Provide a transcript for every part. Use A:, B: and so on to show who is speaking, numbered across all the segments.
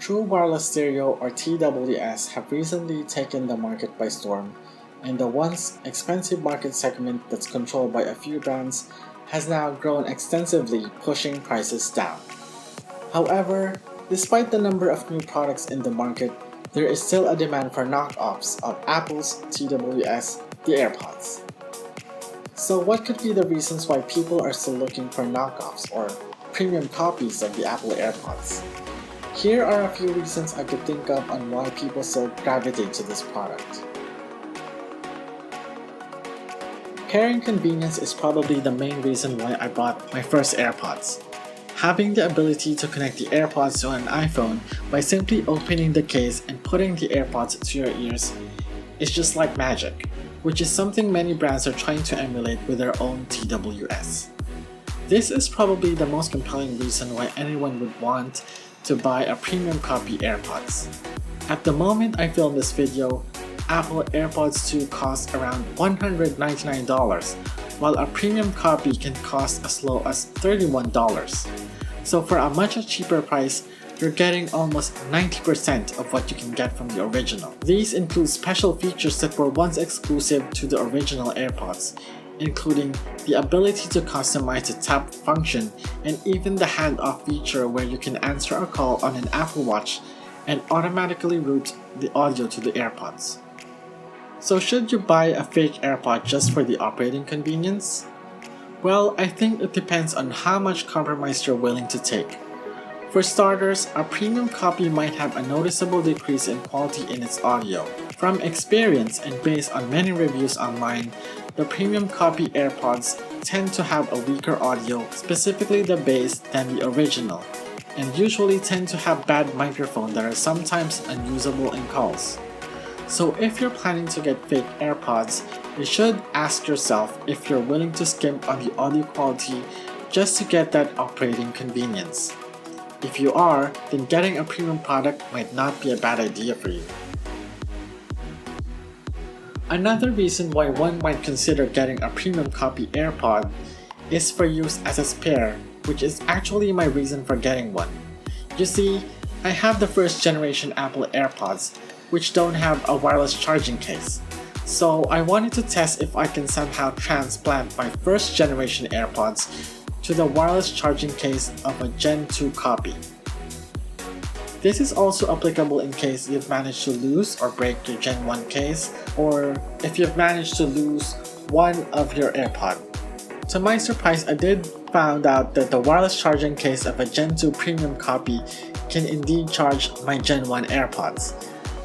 A: True Wireless Stereo or TWS have recently taken the market by storm, and the once expensive market segment that's controlled by a few brands has now grown extensively, pushing prices down. However, despite the number of new products in the market, there is still a demand for knockoffs of Apple's TWS, the Airpods. So what could be the reasons why people are still looking for knockoffs or premium copies of the Apple AirPods? Here are a few reasons I could think of on why people still gravitate to this product. Pairing convenience is probably the main reason why I bought my first AirPods. Having the ability to connect the AirPods to an iPhone by simply opening the case and putting the AirPods to your ears is just like magic, which is something many brands are trying to emulate with their own TWS. This is probably the most compelling reason why anyone would want to buy a premium copy AirPods. At the moment I film this video, Apple AirPods 2 cost around $199, while a premium copy can cost as low as $31. So for a much cheaper price, you're getting almost 90% of what you can get from the original. These include special features that were once exclusive to the original AirPods, including the ability to customize the tap function and even the handoff feature where you can answer a call on an Apple Watch and automatically route the audio to the AirPods. So should you buy a fake AirPod just for the operating convenience? Well, I think it depends on how much compromise you're willing to take. For starters, a premium copy might have a noticeable decrease in quality in its audio. From experience and based on many reviews online, the premium copy AirPods tend to have a weaker audio, specifically the bass, than the original, and usually tend to have bad microphones that are sometimes unusable in calls. So if you're planning to get fake AirPods, you should ask yourself if you're willing to skimp on the audio quality just to get that operating convenience. If you are, then getting a premium product might not be a bad idea for you. Another reason why one might consider getting a premium copy AirPod is for use as a spare, which is actually my reason for getting one. You see, I have the first generation Apple AirPods, which don't have a wireless charging case. So I wanted to test if I can somehow transplant my first generation AirPods to the wireless charging case of a Gen 2 copy. This is also applicable in case you've managed to lose or break your Gen 1 case, or if you've managed to lose one of your AirPod. To my surprise, I did found out that the wireless charging case of a Gen 2 premium copy can indeed charge my Gen 1 AirPods.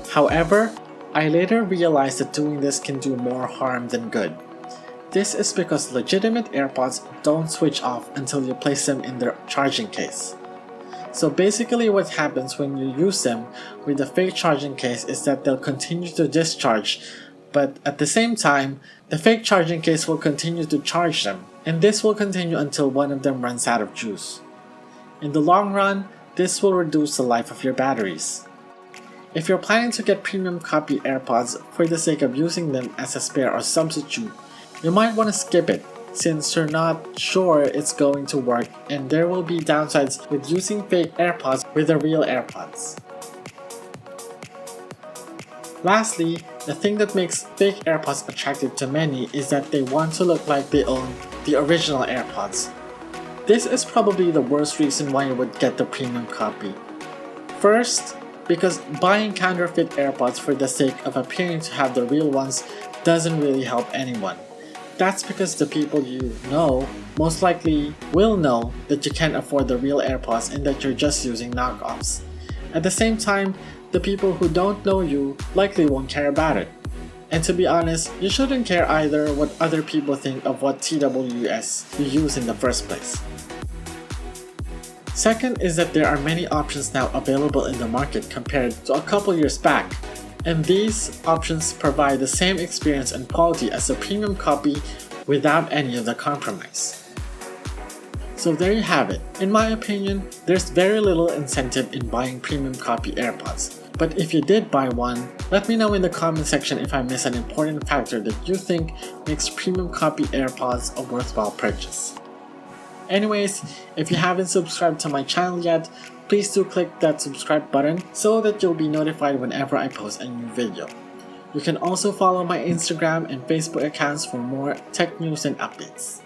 A: However, I later realized that doing this can do more harm than good. This is because legitimate AirPods don't switch off until you place them in their charging case. So basically what happens when you use them with the fake charging case is that they'll continue to discharge, but at the same time, the fake charging case will continue to charge them, and this will continue until one of them runs out of juice. In the long run, this will reduce the life of your batteries. If you're planning to get premium copy AirPods for the sake of using them as a spare or substitute, you might want to skip it since you're not sure it's going to work and there will be downsides with using fake AirPods with the real AirPods. Lastly, the thing that makes fake AirPods attractive to many is that they want to look like they own the original AirPods. This is probably the worst reason why you would get the premium copy. First, because buying counterfeit AirPods for the sake of appearing to have the real ones doesn't really help anyone. That's because the people you know most likely will know that you can't afford the real AirPods and that you're just using knockoffs. At the same time, the people who don't know you likely won't care about it. And to be honest, you shouldn't care either what other people think of what TWS you use in the first place. Second is that there are many options now available in the market compared to a couple years back, and these options provide the same experience and quality as a premium copy without any of the compromise. So there you have it. In my opinion, there's very little incentive in buying premium copy AirPods. But if you did buy one, let me know in the comment section if I missed an important factor that you think makes premium copy AirPods a worthwhile purchase. Anyways, if you haven't subscribed to my channel yet, please do click that subscribe button so that you'll be notified whenever I post a new video. You can also follow my Instagram and Facebook accounts for more tech news and updates.